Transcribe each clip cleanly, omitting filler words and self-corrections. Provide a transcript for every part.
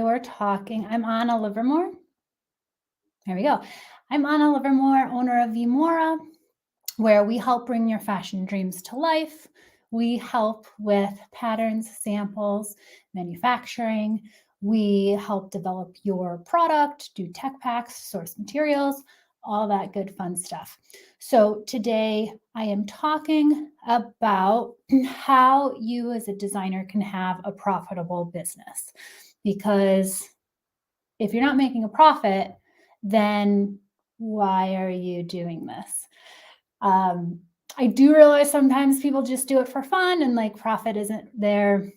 were talking. I'm Anna Livermore. There we go. I'm Anna Livermore, owner of VMora, where we help bring your fashion dreams to life. We help with patterns, samples, manufacturing. We help develop your product, do tech packs, source materials, all that good fun stuff. So today I am talking about how you as a designer can have a profitable business. Because if you're not making a profit, then why are you doing this? I do realize sometimes people just do it for fun and like profit isn't their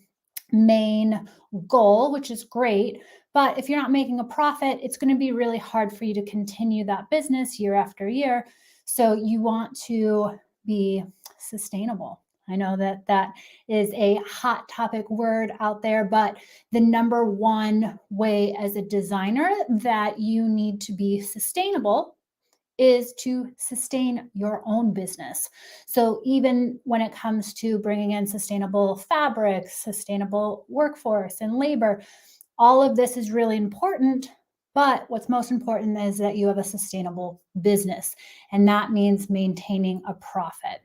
main goal, which is great. But if you're not making a profit, it's going to be really hard for you to continue that business year after year. So you want to be sustainable. I know that that is a hot topic word out there, but the number one way as a designer that you need to be sustainable is to sustain your own business. So even when it comes to bringing in sustainable fabrics, sustainable workforce and labor, all of this is really important. But what's most important is that you have a sustainable business, and that means maintaining a profit.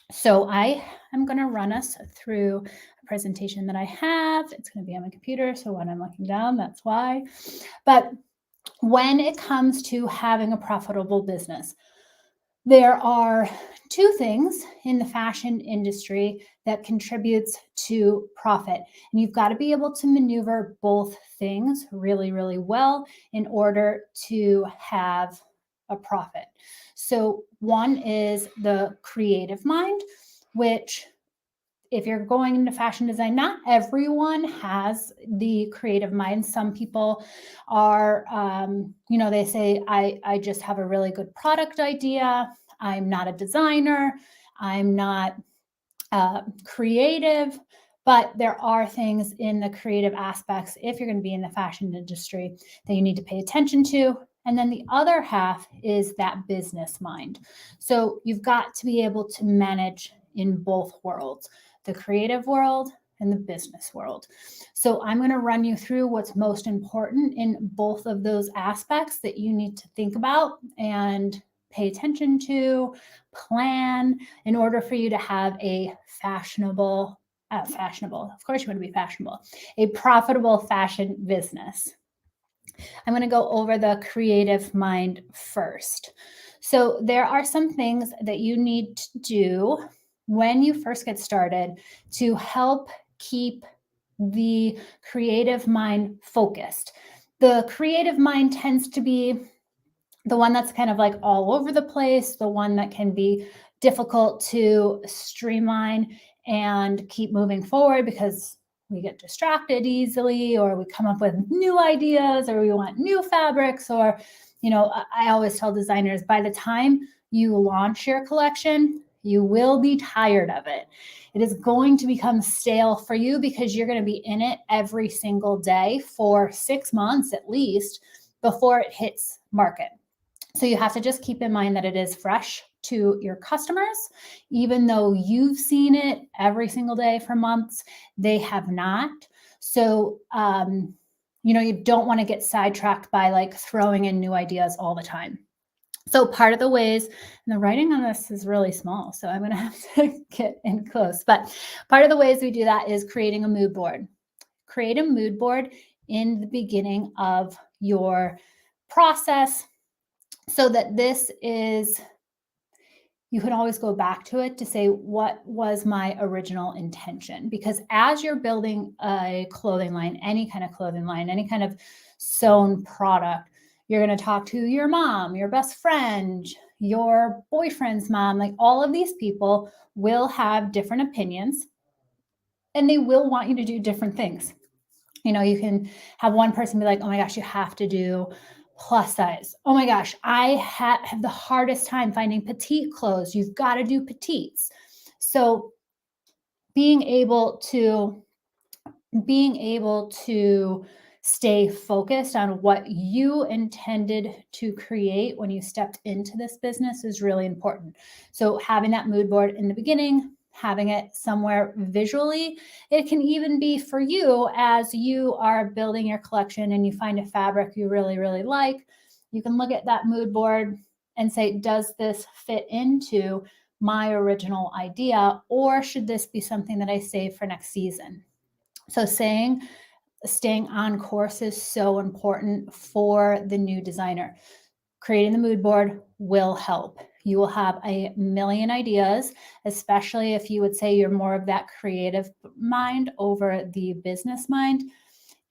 So I am going to run us through a presentation that I have. It's going to be on my computer, so when I'm looking down, that's why. But when it comes to having a profitable business, there are two things in the fashion industry that contributes to profit. And you've got to be able to maneuver both things really, really well in order to have a profit. So one is the creative mind, which if you're going into fashion design, not everyone has the creative mind. Some people are, they say, I just have a really good product idea. I'm not a designer. I'm not creative. But there are things in the creative aspects, if you're going to be in the fashion industry, that you need to pay attention to. And then the other half is that business mind. So you've got to be able to manage in both worlds, the creative world and the business world. So I'm going to run you through what's most important in both of those aspects that you need to think about and pay attention to, plan in order for you to have a fashionable, of course you want to be fashionable, a profitable fashion business. I'm going to go over the creative mind first. So there are some things that you need to do when you first get started to help keep the creative mind focused. The creative mind tends to be the one that's kind of like all over the place, the one that can be difficult to streamline and keep moving forward because we get distracted easily, or we come up with new ideas, or we want new fabrics, or, I always tell designers, by the time you launch your collection, you will be tired of it. It is going to become stale for you because you're going to be in it every single day for 6 months at least before it hits market. So you have to just keep in mind that it is fresh to your customers. Even though you've seen it every single day for months, they have not. So, you don't want to get sidetracked by like throwing in new ideas all the time. So part of the ways, and the writing on this is really small, so I'm going to have to get in close, but part of the ways we do that is creating a mood board. Create a mood board in the beginning of your process, so that you can always go back to it to say, what was my original intention? Because as you're building a clothing line, any kind of clothing line, any kind of sewn product, you're going to talk to your mom, your best friend, your boyfriend's mom, like all of these people will have different opinions and they will want you to do different things. You can have one person be like, oh my gosh, you have to do plus size. Oh my gosh, I have the hardest time finding petite clothes. You've got to do petites. So being able to stay focused on what you intended to create when you stepped into this business is really important. So having that mood board in the beginning, having it somewhere visually. It can even be for you as you are building your collection and you find a fabric you really, really like. You can look at that mood board and say, does this fit into my original idea, or should this be something that I save for next season? So staying on course is so important for the new designer. Creating the mood board will help. You will have a million ideas, especially if you would say you're more of that creative mind over the business mind.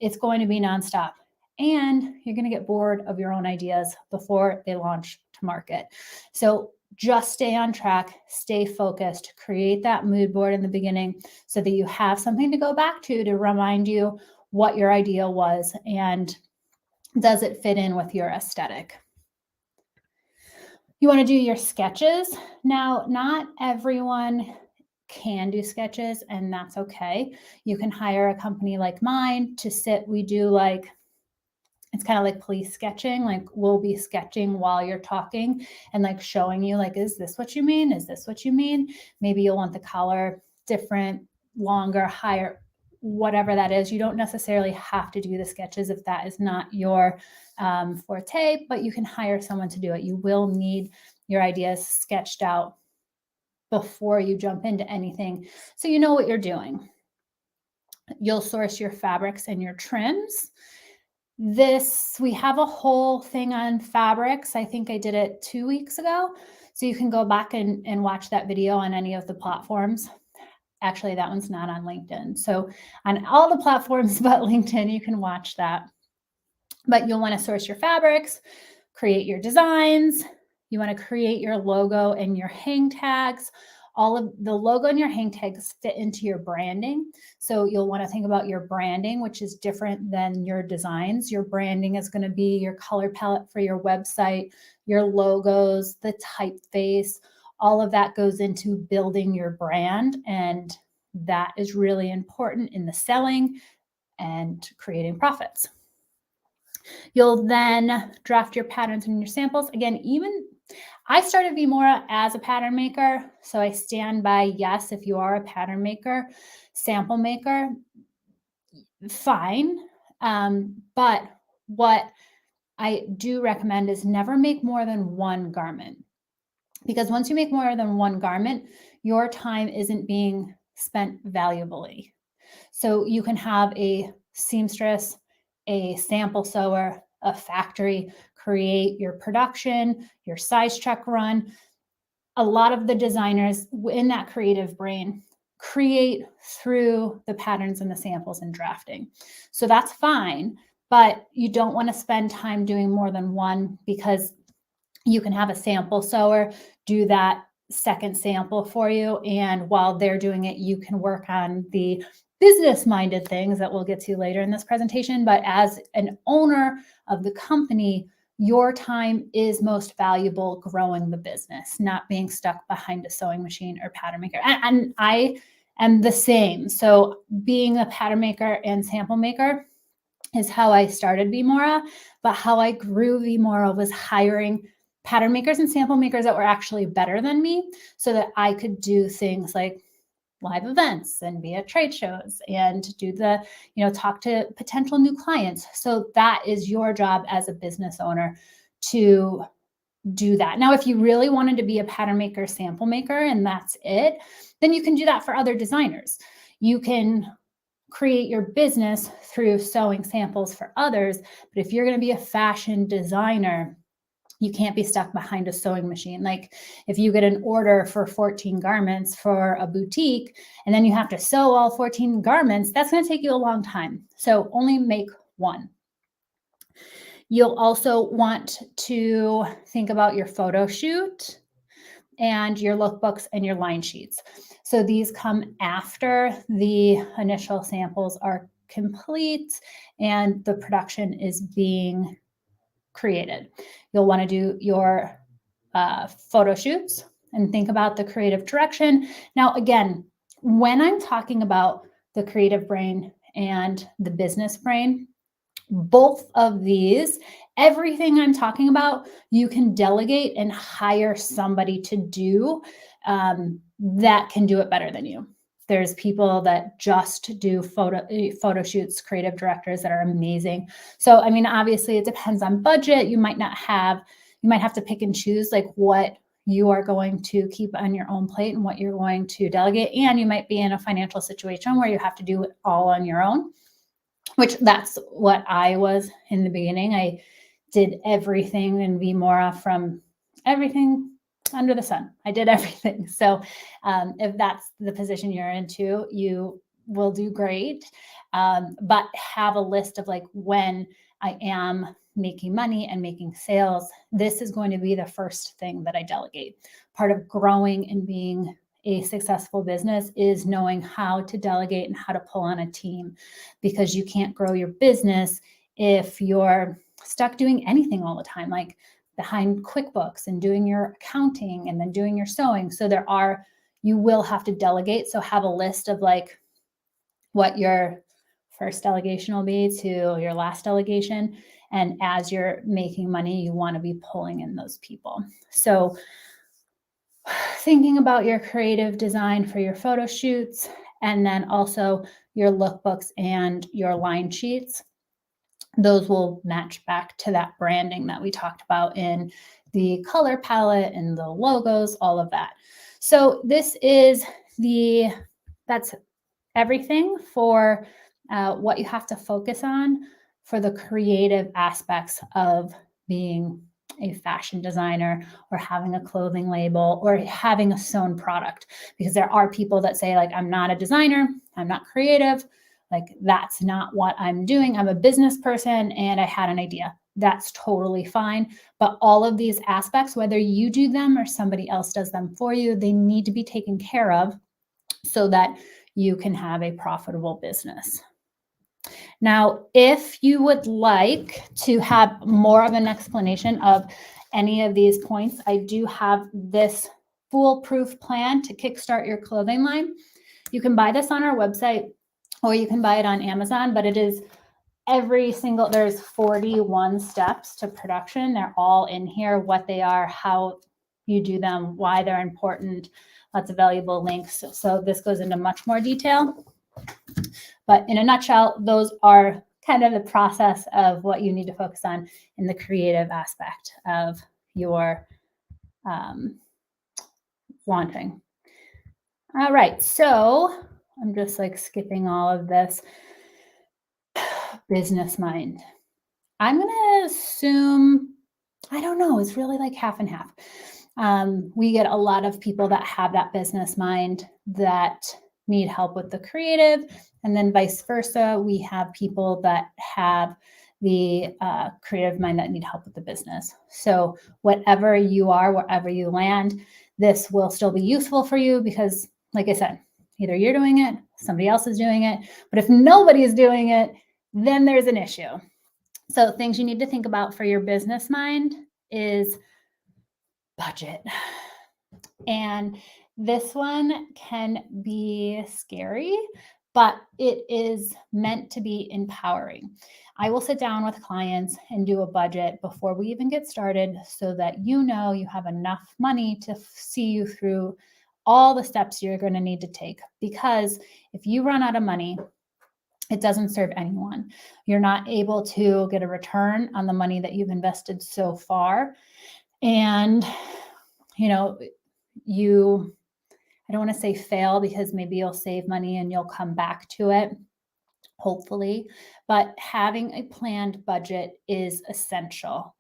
It's going to be nonstop. And you're going to get bored of your own ideas before they launch to market. So just stay on track, stay focused, create that mood board in the beginning so that you have something to go back to remind you what your idea was and does it fit in with your aesthetic. You want to do your sketches. Now, not everyone can do sketches, and that's okay. You can hire a company like mine to sit. We do like, it's kind of like police sketching. Like we'll be sketching while you're talking and like showing you like, is this what you mean? Is this what you mean? Maybe you'll want the collar different, longer, higher, whatever that is. You don't necessarily have to do the sketches if that is not your forte, but you can hire someone to do it. You will need your ideas sketched out before you jump into anything, so you know what you're doing. You'll source your fabrics and your trims. We have a whole thing on fabrics. I think I did it 2 weeks ago. So you can go back and watch that video on any of the platforms. Actually, that one's not on LinkedIn. So on all the platforms but LinkedIn, you can watch that. But you'll want to source your fabrics, create your designs. You want to create your logo and your hang tags. All of the logo and your hang tags fit into your branding. So you'll want to think about your branding, which is different than your designs. Your branding is going to be your color palette for your website, your logos, the typeface. All of that goes into building your brand. And that is really important in the selling and creating profits. You'll then draft your patterns and your samples. Again, I started VMora as a pattern maker, so I stand by, yes, if you are a pattern maker, sample maker, fine. But what I do recommend is never make more than one garment, because once you make more than one garment, your time isn't being spent valuably. So you can have a seamstress, a sample sewer, a factory create your production, your size check run. A lot of the designers in that creative brain create through the patterns and the samples and drafting. So that's fine, but you don't want to spend time doing more than one, because you can have a sample sewer do that second sample for you. And while they're doing it, you can work on the business-minded things that we'll get to later in this presentation. But as an owner of the company, your time is most valuable growing the business, not being stuck behind a sewing machine or pattern maker. And I am the same. So being a pattern maker and sample maker is how I started VMora, but how I grew VMora was hiring pattern makers and sample makers that were actually better than me, so that I could do things like live events and be at trade shows and do talk to potential new clients. So that is your job as a business owner to do that. Now, if you really wanted to be a pattern maker, sample maker, and that's it, then you can do that for other designers. You can create your business through sewing samples for others. But if you're going to be a fashion designer, you can't be stuck behind a sewing machine. Like if you get an order for 14 garments for a boutique and then you have to sew all 14 garments, that's going to take you a long time. So only make one. You'll also want to think about your photo shoot and your lookbooks and your line sheets. So these come after the initial samples are complete and the production is being created. You'll want to do your photo shoots and think about the creative direction. Now, again, when I'm talking about the creative brain and the business brain, both of these Everything I'm talking about, you can delegate and hire somebody to do that can do it better than you. There's people that just do photo shoots, creative directors that are amazing. So, I mean, obviously it depends on budget. You might have to pick and choose like what you are going to keep on your own plate and what you're going to delegate. And you might be in a financial situation where you have to do it all on your own, which that's what I was in the beginning. I did everything in VMora, from everything under the sun. I did everything. So if that's the position you're into, you will do great. But have a list of like, when I am making money and making sales, this is going to be the first thing that I delegate. Part of growing and being a successful business is knowing how to delegate and how to pull on a team, because you can't grow your business if you're stuck doing anything all the time, like behind QuickBooks and doing your accounting and then doing your sewing. So you will have to delegate. So have a list of like what your first delegation will be to your last delegation. And as you're making money, you want to be pulling in those people. So thinking about your creative design for your photo shoots, and then also your lookbooks and your line sheets. Those will match back to that branding that we talked about in the color palette and the logos, all of that. So that's everything for what you have to focus on for the creative aspects of being a fashion designer, or having a clothing label, or having a sewn product. Because there are people that say like, I'm not a designer, I'm not creative, like that's not what I'm doing. I'm a business person and I had an idea. That's totally fine. But all of these aspects, whether you do them or somebody else does them for you, they need to be taken care of so that you can have a profitable business. Now, if you would like to have more of an explanation of any of these points, I do have this foolproof plan to kickstart your clothing line. You can buy this on our website, or you can buy it on Amazon, but it is there's 41 steps to production. They're all in here, what they are, how you do them, why they're important, lots of valuable links. So this goes into much more detail. But in a nutshell, those are kind of the process of what you need to focus on in the creative aspect of your launching. All right, so I'm just like skipping all of this. Business mind. I'm going to assume, I don't know, it's really like half and half. We get a lot of people that have that business mind that need help with the creative, and then vice versa. We have people that have the creative mind that need help with the business. So whatever you are, wherever you land, this will still be useful for you, because like I said, either you're doing it, somebody else is doing it, but if nobody is doing it, then there's an issue. So things you need to think about for your business mind is budget. And this one can be scary, but it is meant to be empowering. I will sit down with clients and do a budget before we even get started, so that you know you have enough money to see you through all the steps you're going to need to take. Because if you run out of money, it doesn't serve anyone. You're not able to get a return on the money that you've invested so far. And, you know, I don't want to say fail, because maybe you'll save money and you'll come back to it, hopefully. But having a planned budget is essential.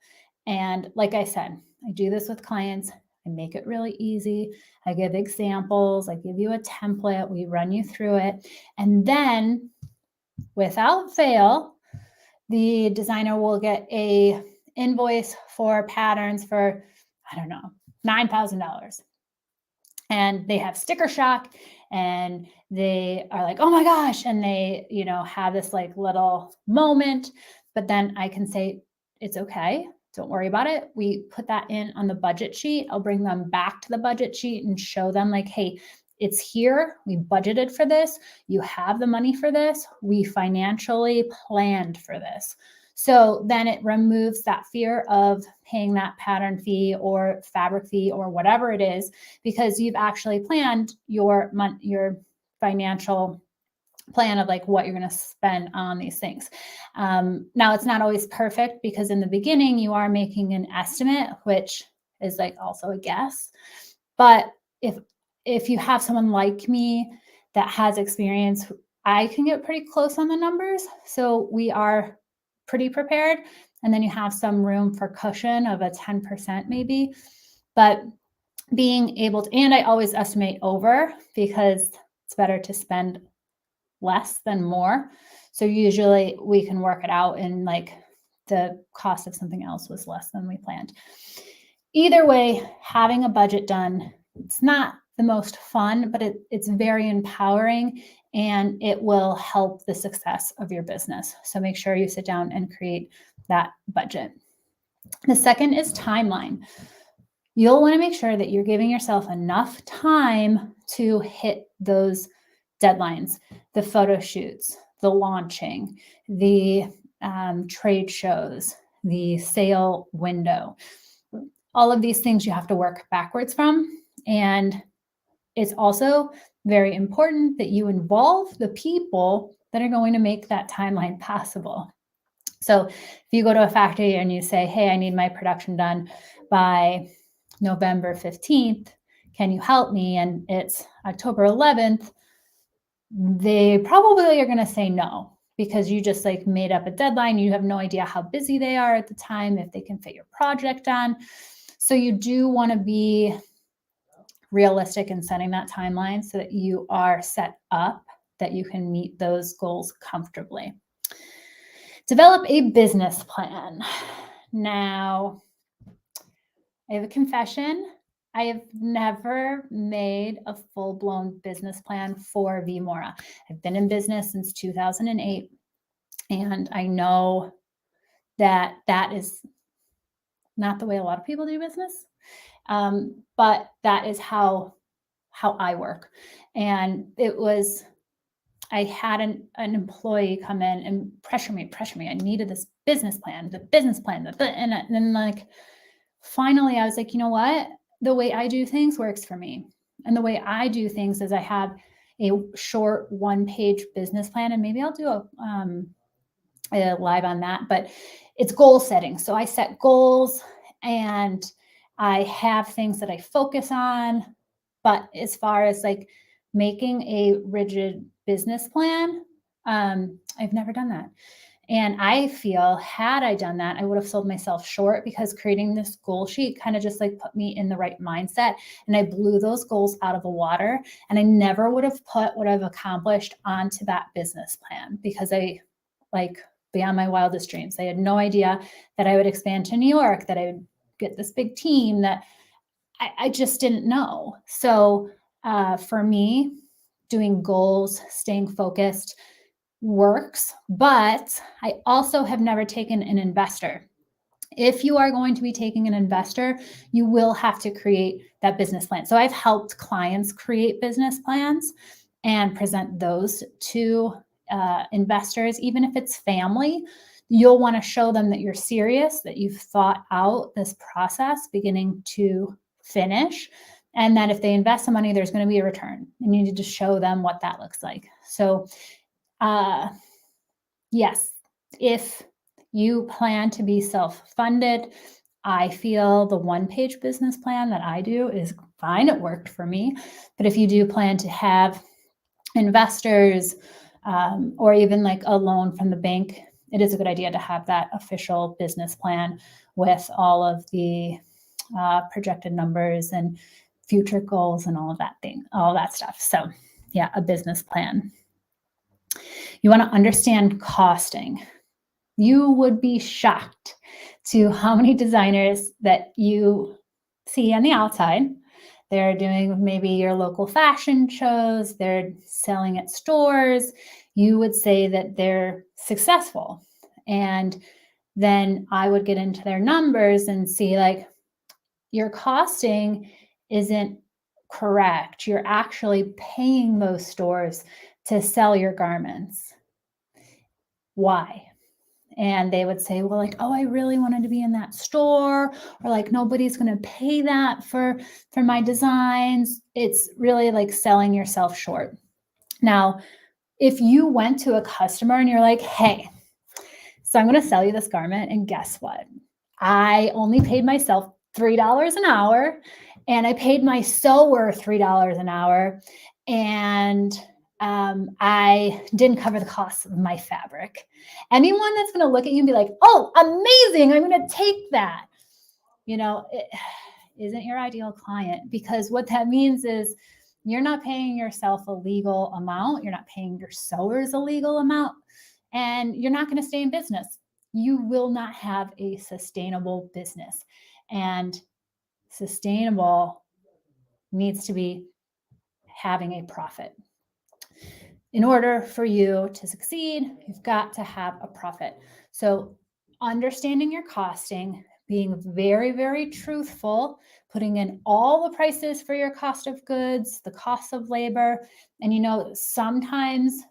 And like I said, I do this with clients. I make it really easy. I give examples. I give you a template. We run you through it. And then, without fail, the designer will get a invoice for patterns for, I don't know, $9,000. And they have sticker shock, and they are like, oh my gosh. And they, have this like little moment, but then I can say, it's okay. Don't worry about it. We put that in on the budget sheet. I'll bring them back to the budget sheet and show them like, hey, it's here. We budgeted for this. You have the money for this. We financially planned for this. So then it removes that fear of paying that pattern fee or fabric fee or whatever it is, because you've actually planned your financial plan of like what you're going to spend on these things. Now it's not always perfect, because in the beginning you are making an estimate, which is like also a guess. But if you have someone like me that has experience, I can get pretty close on the numbers. So we are pretty prepared. And then you have some room for cushion of a 10% maybe. But being able to, and I always estimate over, because it's better to spend less than more. So usually we can work it out, and like the cost of something else was less than we planned. Either way, having a budget done, it's not the most fun, but it's very empowering, and it will help the success of your business. So make sure you sit down and create that budget. The second is timeline. You'll want to make sure that you're giving yourself enough time to hit those deadlines, the photo shoots, the launching, the trade shows, the sale window. All of these things you have to work backwards from. And it's also very important that you involve the people that are going to make that timeline possible. So if you go to a factory and you say, hey, I need my production done by November 15th, can you help me? And it's October 11th, they probably are going to say no, because you just like made up a deadline. You have no idea how busy they are at the time, if they can fit your project on. So you do want to be realistic in setting that timeline so that you are set up that you can meet those goals comfortably. Develop a business plan. Now, I have a confession. I have never made a full-blown business plan for VMora. I've been in business since 2008, and I know that that is not the way a lot of people do business, but that is how I work. And it was, I had an employee come in and pressure me. I needed this business plan, and then like, finally, I was like, you know what? The way I do things works for me. And the way I do things is I have a short 1-page business plan, and maybe I'll do a live on that, but it's goal setting. So I set goals and I have things that I focus on. But as far as like making a rigid business plan, I've never done that. And I feel, had I done that, I would have sold myself short, because creating this goal sheet kind of just like put me in the right mindset. And I blew those goals out of the water, and I never would have put what I've accomplished onto that business plan, because I, like, beyond my wildest dreams, I had no idea that I would expand to New York, that I would get this big team, that I just didn't know. So for me, doing goals, staying focused works, but I also have never taken an investor. If you are going to be taking an investor, you will have to create that business plan. So I've helped clients create business plans and present those to investors. Even if it's family, you'll want to show them that you're serious, that you've thought out this process beginning to finish, and that if they invest some money, there's going to be a return, and you need to show them what that looks like. So yes, if you plan to be self-funded, I feel the 1-page business plan that I do is fine. It worked for me. But if you do plan to have investors, or even like a loan from the bank, it is a good idea to have that official business plan with all of the projected numbers and future goals and all of that stuff. So yeah, a business plan. You want to understand costing. You would be shocked to how many designers that you see on the outside. They're doing maybe your local fashion shows, they're selling at stores. You would say that they're successful. And then I would get into their numbers and see, like, your costing isn't correct. You're actually paying those stores to sell your garments. Why? and they would say, well, like, oh, I really wanted to be in that store, or like nobody's going to pay that for my designs. It's really like selling yourself short. Now, if you went to a customer and you're like, hey, so I'm going to sell you this garment, and guess what? I only paid myself $3 an hour, and I paid my sewer $3 an hour, and I didn't cover the cost of my fabric. Anyone that's going to look at you and be like, oh, amazing, I'm going to take that, it isn't your ideal client, because what that means is you're not paying yourself a legal amount. You're not paying your sewers a legal amount, and you're not going to stay in business. You will not have a sustainable business, and sustainable needs to be having a profit. In order for you to succeed, you've got to have a profit. So understanding your costing, being very, very truthful, putting in all the prices for your cost of goods, the cost of labor. And sometimes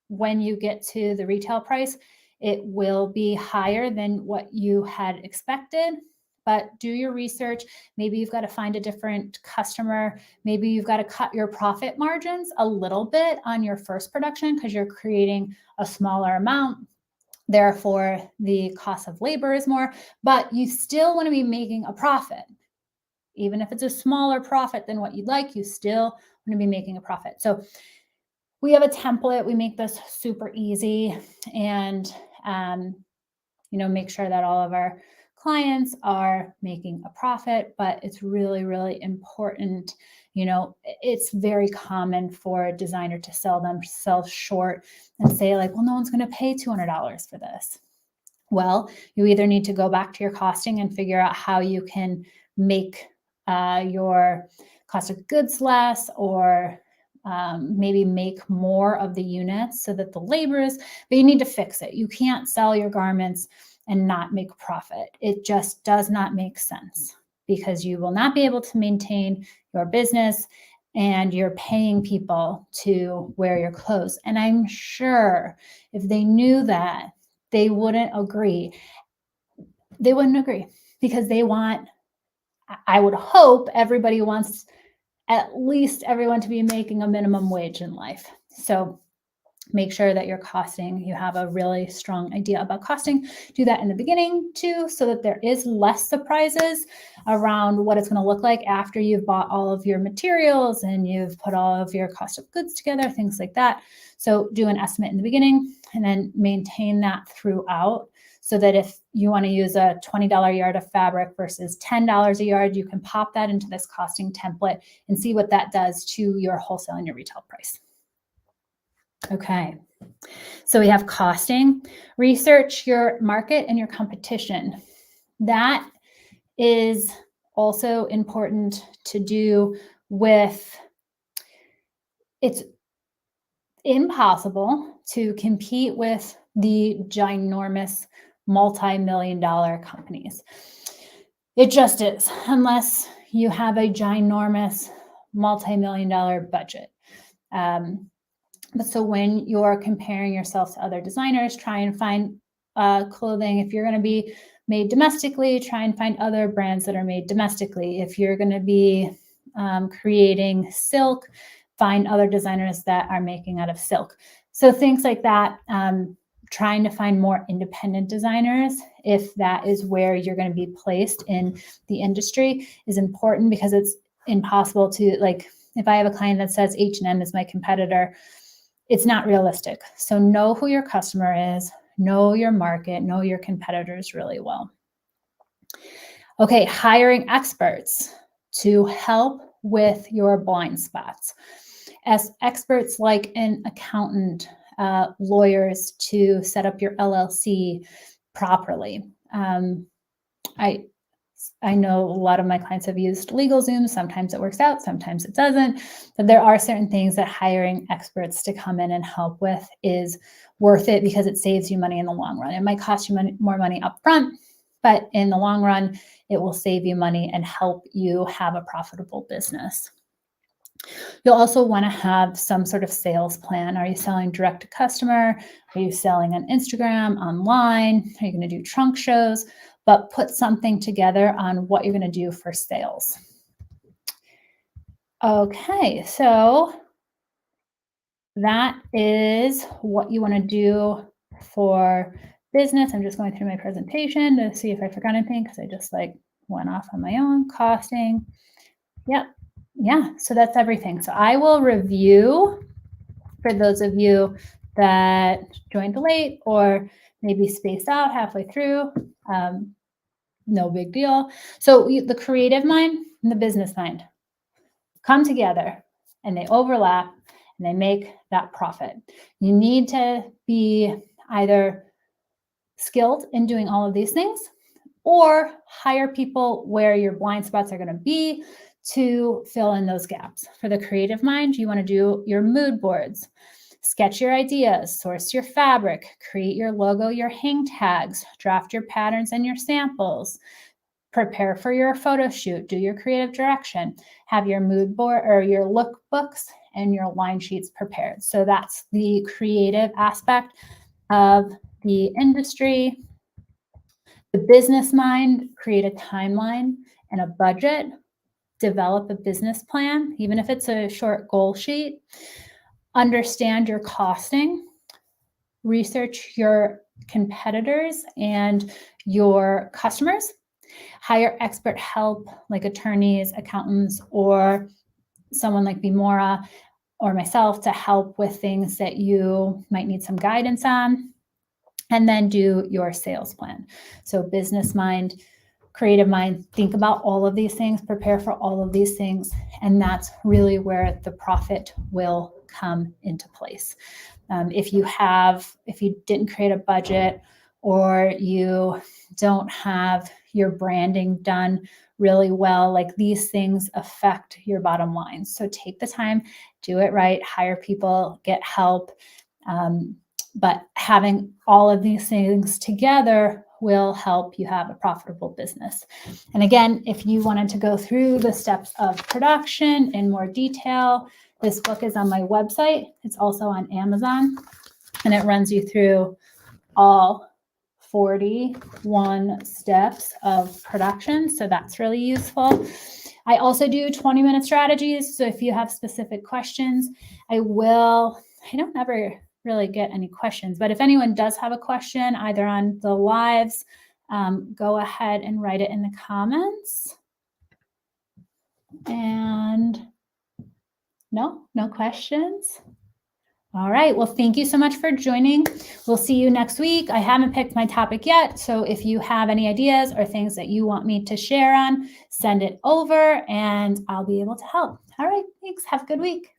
when you get to the retail price, it will be higher than what you had expected. But do your research. Maybe you've got to find a different customer. Maybe you've got to cut your profit margins a little bit on your first production because you're creating a smaller amount. Therefore, the cost of labor is more, but you still want to be making a profit. Even if it's a smaller profit than what you'd like, you still want to be making a profit. So we have a template. We make this super easy, and make sure that all of our clients are making a profit, but it's really, really important. It's very common for a designer to sell themselves short and say like, well, no one's going to pay $200 for this. Well, you either need to go back to your costing and figure out how you can make your cost of goods less, or maybe make more of the units so that the labor is, but you need to fix it. You can't sell your garments and not make profit. It just does not make sense, because you will not be able to maintain your business, and you're paying people to wear your clothes. And I'm sure if they knew that, they wouldn't agree. They wouldn't agree, because I would hope everybody wants at least everyone to be making a minimum wage in life. So make sure that you're costing, you have a really strong idea about costing. Do that in the beginning too, so that there is less surprises around what it's going to look like after you've bought all of your materials and you've put all of your cost of goods together, things like that. So do an estimate in the beginning and then maintain that throughout, so that if you want to use a $20 yard of fabric versus $10 a yard, you can pop that into this costing template and see what that does to your wholesale and your retail price. Okay, so we have costing. Research your market and your competition. That is also important to do with, it's impossible to compete with the ginormous multi-million-dollar companies. It just is, unless you have a ginormous multi-million-dollar budget. But so when you're comparing yourself to other designers, try and find clothing. If you're going to be made domestically, try and find other brands that are made domestically. If you're going to be creating silk, find other designers that are making out of silk. So things like that. Trying to find more independent designers, if that is where you're going to be placed in the industry, is important, because it's impossible to, like, if I have a client that says H&M is my competitor, it's not realistic. So know who your customer is, know your market, know your competitors really well. Okay, hiring experts to help with your blind spots. As experts like an accountant, lawyers to set up your LLC properly. I know a lot of my clients have used LegalZoom. Sometimes it works out, sometimes it doesn't. But there are certain things that hiring experts to come in and help with is worth it, because it saves you money in the long run. It might cost you more money up front, but in the long run, it will save you money and help you have a profitable business. You'll also want to have some sort of sales plan. Are you selling direct to customer? Are you selling on Instagram, online? Are you going to do trunk shows? But put something together on what you're going to do for sales. Okay, so that is what you want to do for business. I'm just going through my presentation to see if I forgot anything because I just like went off on my own. Costing. Yep. Yeah. So that's everything. So I will review for those of you that joined late or maybe spaced out halfway through. No big deal. So the creative mind and the business mind come together and they overlap and they make that profit. You need to be either skilled in doing all of these things or hire people where your blind spots are going to be to fill in those gaps. For the creative mind, you want to do your mood boards, sketch your ideas, source your fabric, create your logo, your hang tags, draft your patterns and your samples, prepare for your photo shoot, do your creative direction, have your mood board or your lookbooks and your line sheets prepared. So that's the creative aspect of the industry. The business mind, create a timeline and a budget, develop a business plan, even if it's a short goal sheet, understand your costing, research your competitors and your customers, hire expert help like attorneys, accountants, or someone like VMora or myself to help with things that you might need some guidance on, and then do your sales plan. So business mind, creative mind, think about all of these things, prepare for all of these things, and that's really where the profit will come into place. If you didn't create a budget or you don't have your branding done really well, like these things affect your bottom line. So take the time, do it right, hire people, get help. But having all of these things together will help you have a profitable business. And again, if you wanted to go through the steps of production in more detail, this book is on my website. It's also on Amazon, and it runs you through all 41 steps of production. So that's really useful. I also do 20-minute strategies. So if you have specific questions, I don't ever really get any questions, but if anyone does have a question, either on the lives, go ahead and write it in the comments. And no questions. All right. Well, thank you so much for joining. We'll see you next week. I haven't picked my topic yet. So if you have any ideas or things that you want me to share on, send it over and I'll be able to help. All right. Thanks. Have a good week.